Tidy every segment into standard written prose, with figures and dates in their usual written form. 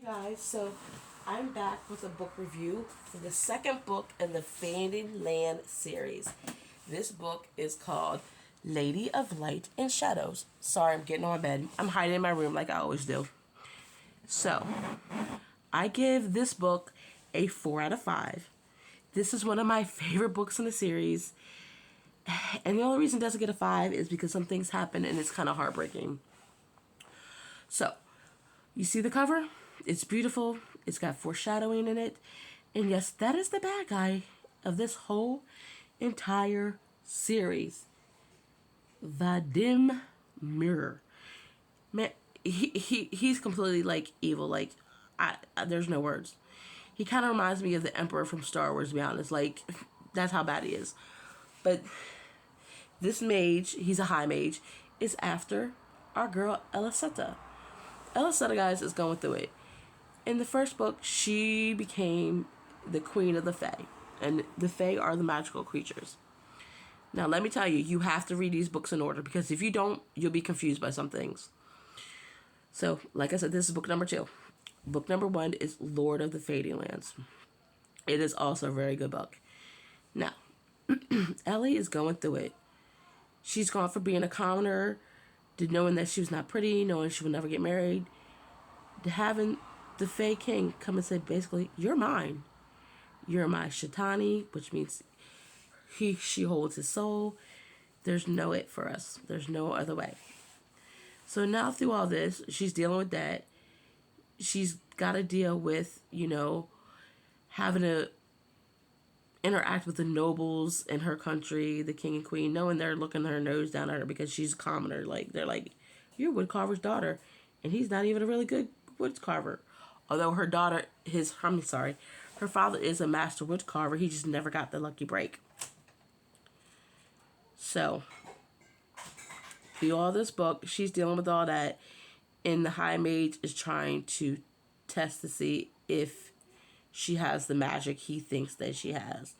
Guys, so I'm back with a book review for the second book in the Fading Land series. This book is called Lady of Light and Shadows. Sorry, I'm getting on bed. I'm hiding in my room like I always do. So, I give this book a 4 out of 5. This is one of my favorite books in the series. And the only reason it doesn't get a 5 is because some things happen and it's kind of heartbreaking. So, you see the cover? It's beautiful. It's got foreshadowing in it. And yes, that is the bad guy of this whole entire series. The Dim Mirror. Man, he's completely like evil. Like, there's no words. He kind of reminds me of the Emperor from Star Wars, to be honest. Like, that's how bad he is. But this mage, he's a high mage, is after our girl Elisetta. Elisetta, guys, is going through it. In the first book, she became the queen of the Fae. And the Fae are the magical creatures. Now, let me tell you, you have to read these books in order because if you don't, you'll be confused by some things. So, like I said, this is book number 2. Book number 1 is Lord of the Fading Lands. It is also a very good book. Now, Ellie is going through it. She's gone from being a commoner to knowing that she was not pretty, knowing she would never get married, to having the Fae King come and say, basically, you're mine. You're my Shatani, which means she holds his soul. There's no it for us. There's no other way. So now through all this, she's dealing with that. She's got to deal with, having to interact with the nobles in her country, the king and queen, knowing they're looking her nose down at her because she's a commoner. Like, they're like, you're woodcarver's daughter. And he's not even a really good woodcarver. Although her father is a master woodcarver. He just never got the lucky break. So, through all this book, she's dealing with all that. And the High Mage is trying to test to see if she has the magic he thinks that she has.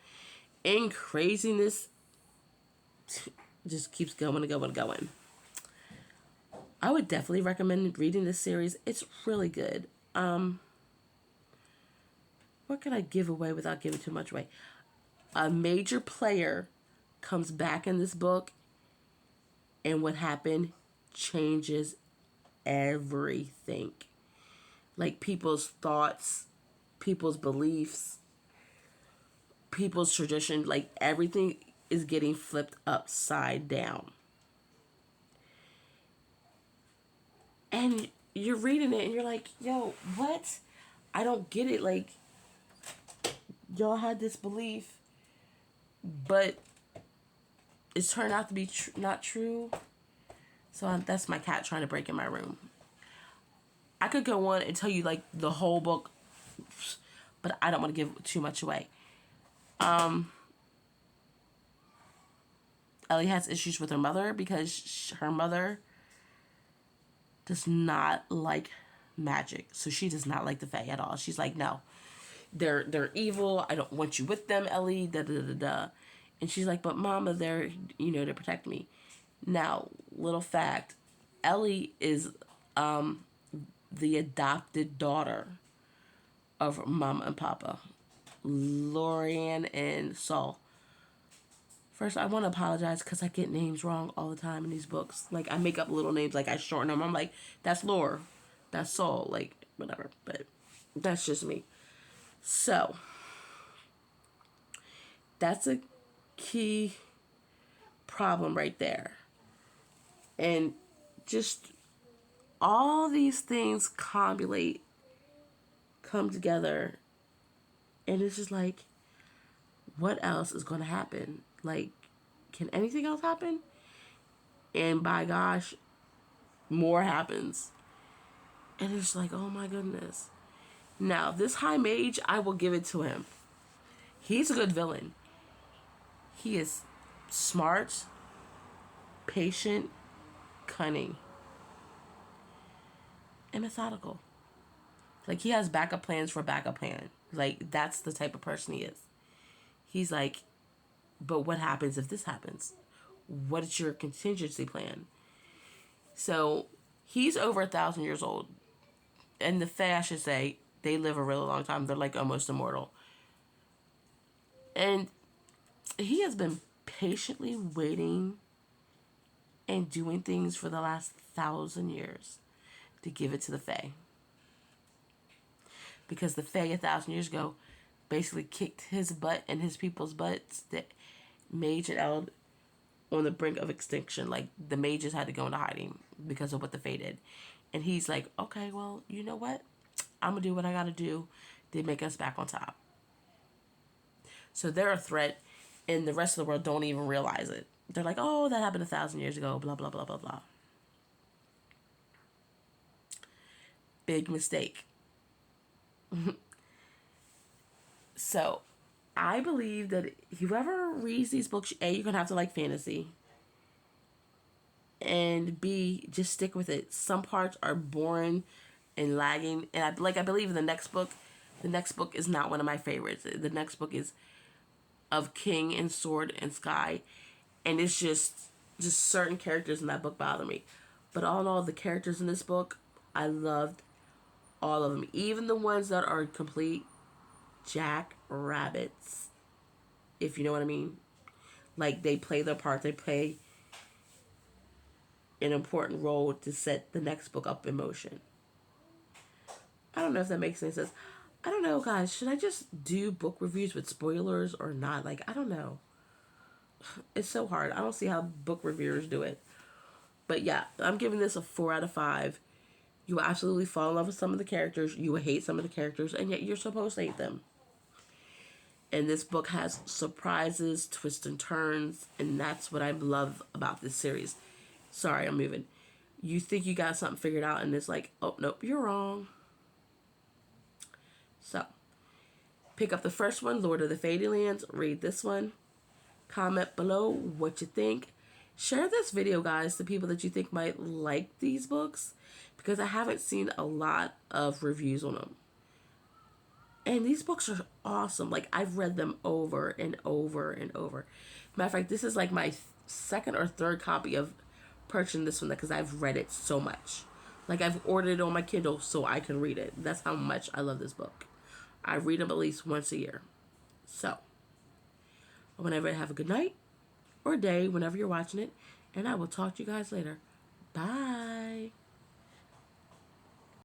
And craziness just keeps going and going and going. I would definitely recommend reading this series. It's really good. What can I give away without giving too much away? A major player comes back in this book, and what happened changes everything. Like people's thoughts, people's beliefs, people's tradition, like everything is getting flipped upside down. And you're reading it and you're like, yo, what? I don't get it. Like, y'all had this belief, but it's turned out to be not true. So that's my cat trying to break in my room. I could go on and tell you like the whole book, but I don't want to give too much away. Ellie has issues with her mother because her mother does not like magic. So she does not like the Fae at all. She's like, no, they're evil. I don't want you with them, Ellie. Da da da da. And she's like, but Mama, they're to protect me. Now, little fact, Ellie is the adopted daughter of Mama and Papa, Lorian and Saul. First, I want to apologize because I get names wrong all the time in these books. Like, I make up little names, like I shorten them. I'm like, that's Lore, that's Saul, like, whatever. But that's just me. So, that's a key problem right there. And just all these things come together, and it's just like, what else is going to happen? Like, can anything else happen? And by gosh, more happens. And it's like, oh my goodness. Now, this High Mage, I will give it to him. He's a good villain. He is smart, patient, cunning, and methodical. Like, he has backup plans for a backup plan. Like, that's the type of person he is. He's like, but what happens if this happens? What is your contingency plan? So, he's over 1,000 years old. and the Fae, I should say, they live a really long time. They're like almost immortal. And he has been patiently waiting and doing things for the last 1,000 years to give it to the Fae. Because the Fae 1,000 years ago basically kicked his butt and his people's butts that Mage and Eld on the brink of extinction. Like, the mages had to go into hiding because of what the Fae did. And he's like, okay, well, you know what? I'm going to do what I got to do to make us back on top. So they're a threat, and the rest of the world don't even realize it. They're like, oh, that happened 1,000 years ago, blah, blah, blah, blah, blah. Big mistake. So, I believe that whoever reads these books, A, you're going to have to like fantasy. And B, just stick with it. Some parts are boring and lagging. And I believe in the next book is not one of my favorites. The next book is of King and Sword and Sky. And it's just certain characters in that book bother me. But all in all, the characters in this book, I loved all of them. Even the ones that are complete jackrabbits. If you know what I mean. Like, they play their part. They play an important role to set the next book up in motion. I don't know if that makes any sense. I don't know, guys. Should I just do book reviews with spoilers or not? Like, I don't know. It's so hard. I don't see how book reviewers do it. But yeah, I'm giving this a 4 out of 5. You will absolutely fall in love with some of the characters. You will hate some of the characters, and yet you're supposed to hate them. And this book has surprises, twists and turns, and that's what I love about this series. Sorry, I'm moving. You think you got something figured out, and it's like, oh, nope, you're wrong. So, pick up the first one, Lord of the Faded Lands. Read this one. Comment below what you think. Share this video, guys, to people that you think might like these books, because I haven't seen a lot of reviews on them. And these books are awesome. Like, I've read them over and over and over. Matter of fact, this is like my second or third copy of purchasing this one because I've read it so much. Like, I've ordered it on my Kindle so I can read it. That's how much I love this book. I read them at least once a year. So, whenever, have a good night or day, whenever you're watching it. And I will talk to you guys later. Bye.